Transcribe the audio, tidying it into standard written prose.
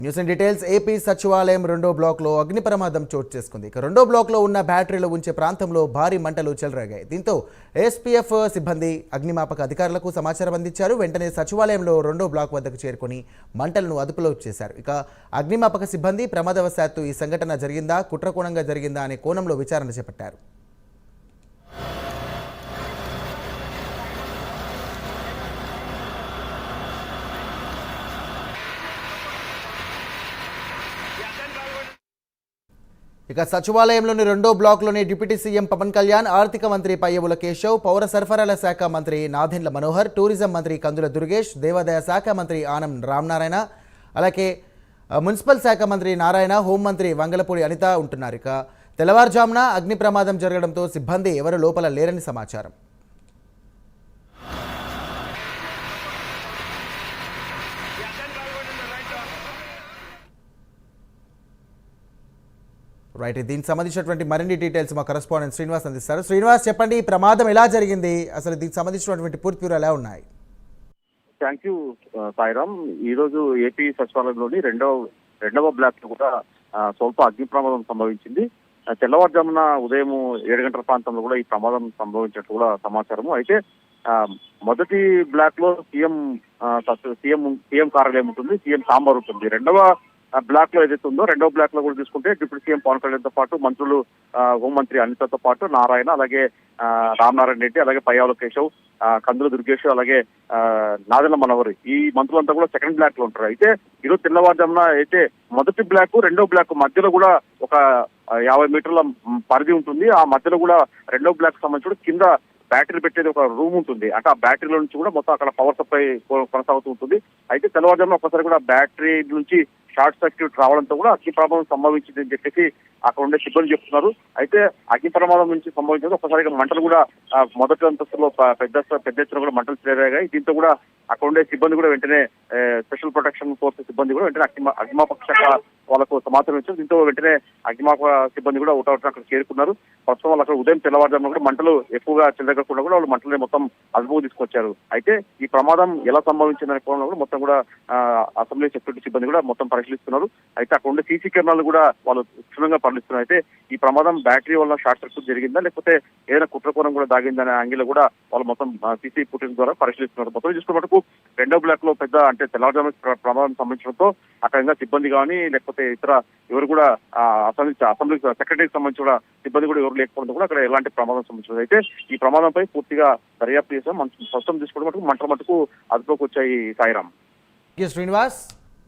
News and details. AP సచివాలయం రెండో బ్లాక్లో అగ్ని ప్రమాదం చోటు చేసుకుంది. ఇక రెండో బ్లాక్లో ఉన్న బ్యాటరీలు ఉంచే ప్రాంతంలో భారీ మంటలు చెలరేగాయి. దీంతో ఎస్పీఎఫ్ సిబ్బంది అగ్నిమాపక అధికారులకు సమాచారం అందించారు. వెంటనే సచివాలయంలో రెండో బ్లాక్ వద్దకు చేరుకొని మంటలను అదుపులో చేశారు. ఇక అగ్నిమాపక సిబ్బంది ప్రమాదవశాత్తు ఈ సంఘటన జరిగిందా, కుట్రకోణంగా జరిగిందా అనే కోణంలో విచారణ చేపట్టారు. ఇక సచివాలయంలోని రెండో బ్లాక్లోని డిప్యూటీ సీఎం పవన్ కళ్యాణ్, ఆర్థిక మంత్రి పయ్యవుల కేశవ్, పౌర సరఫరాల శాఖ మంత్రి నాదెండ్ల మనోహర్, టూరిజం మంత్రి కందుల దుర్గేష్, దేవాదాయ శాఖ మంత్రి ఆనం రామనారాయణ, అలాగే మున్సిపల్ శాఖ మంత్రి నారాయణ, హోంమంత్రి వంగలపూడి అనిత ఉంటున్నారు. ఇక తెల్లవారుజామున అగ్ని ప్రమాదం జరగడంతో సిబ్బంది ఎవరు లోపల లేరని సమాచారం. రైట్, దీనికి సంబంధించినటువంటి మరిన్ని డీటెయిల్స్ మా కరెస్పాండెంట్ శ్రీనివాస్ అందిస్తారు. శ్రీనివాస్, చెప్పండి, ఈ ప్రమాదం ఎలా జరిగింది, అసలు దీనికి సంబంధించినటువంటి పూర్తి వివరాలు ఎలా ఉన్నాయి? Thank you Sairam. ఈ రోజు ఏపీ సచివాలయంలోని రెండవ బ్లాక్ లో కూడా స్వల్ప అగ్ని ప్రమాదం సంభవించింది. తెల్లవారుజామున ఉదయం 7 గంటల ప్రాంతంలో కూడా ఈ ప్రమాదం సంభవించినట్టు కూడా సమాచారము. అయితే మొదటి బ్లాక్ లో సీఎం కార్యాలయం ఉంటుంది, సీఎం సాంబార్ ఉంటుంది. రెండవ బ్లాక్ లో ఏదైతే ఉందో రెండో బ్లాక్ లో కూడా తీసుకుంటే డిప్యూటీ సీఎం పవన్ కళ్యాణ్ తో పాటు మంత్రులు, హోంమంత్రి అనితతో పాటు నారాయణ, అలాగే రామనారాయణ రెడ్డి, అలాగే పయ్యావుల కేశవ్, కందుల దుర్గేష్, అలాగే నాదెండ్ల మనోహర్, ఈ మంత్రులంతా కూడా సెకండ్ బ్లాక్ లో ఉంటారు. అయితే ఈరోజు తెల్లవారుజామున అయితే మొదటి బ్లాక్ రెండో బ్లాక్ మధ్యలో కూడా ఒక 50 మీటర్ల పరిధి ఉంటుంది. ఆ మధ్యలో కూడా రెండో బ్లాక్ సంబంధించి కింద బ్యాటరీ పెట్టేది ఒక రూమ్ ఉంటుంది. అంటే ఆ బ్యాటరీలో నుంచి కూడా మొత్తం అక్కడ పవర్ సప్లై కొనసాగుతూ ఉంటుంది. అయితే తెల్లవారుజామున ఒక్కసారి కూడా బ్యాటరీ నుంచి షార్ట్ సర్క్యూట్ రావడంతో కూడా అగ్ని ప్రమాదం సంభవించింది అని చెప్పేసి అక్కడ ఉండే సిబ్బంది చెప్తున్నారు. అయితే అగ్ని ప్రమాదం నుంచి సంభవించింది ఒక్కసారిగా మంటలు కూడా మొదటి అంతస్తులో పెద్ద ఎత్తున కూడా మంటలు చెలరేగాయి. దీంతో కూడా అక్కడ ఉండే సిబ్బంది కూడా వెంటనే స్పెషల్ ప్రొటెక్షన్ ఫోర్స్ సిబ్బంది కూడా వెంటనే అగ్నిమాపక శాఖ వాళ్ళకు సమాచారం ఇచ్చారు. దీంతో వెంటనే అగ్నిమాపక సిబ్బంది కూడా ఒకటి అక్కడ చేరుకున్నారు. ప్రస్తుతం వాళ్ళు అక్కడ ఉదయం తెల్లవారుజామున కూడా మంటలు ఎక్కువగా చెలరేగకుండా కూడా వాళ్ళు మంటలని మొత్తం అదుపుకు తీసుకొచ్చారు. అయితే ఈ ప్రమాదం ఎలా సంభవించిందనే కోణంలో కూడా మొత్తం కూడా అసెంబ్లీ సెక్యూరిటీ సిబ్బంది కూడా మొత్తం పరిశీలిస్తున్నారు. అయితే అక్కడ ఉండే సీసీ కెమెరాలు కూడా వాళ్ళు క్షుణ్ణంగా పరిశీలిస్తున్నారు. అయితే ఈ ప్రమాదం బ్యాటరీ వల్ల షార్ట్ సర్క్యూట్ జరిగిందా, లేకపోతే ఏదైనా కుట్రకోణం కూడా దాగిందనే యాంగిల్ కూడా వాళ్ళు మొత్తం సీసీ ఫుటేజ్ ద్వారా పరిశీలిస్తున్నారు. మొత్తం చూసుకున్న మటుకు రెండో బ్లాక్ లో పెద్ద అంటే తెల్లవారుజామున ప్రమాదం సంబంధించడంతో అక్కడ సిబ్బంది కానీ లేకపోతే ఇతర ఎవరు కూడా అసెంబ్లీ సెక్రటరీకి సంబంధించి కూడా సిబ్బంది కూడా ఎవరు లేకపోవడం కూడా అక్కడ ఎలాంటి ప్రమాదం సంబంధించదు. అయితే ఈ ప్రమాదంపై పూర్తిగా దర్యాప్తు చేసాం. ప్రస్తుతం తీసుకున్న మటుకు మంటల మటుకు అదుపులోకి వచ్చాయి. సాయిరామ్. శ్రీనివాస్.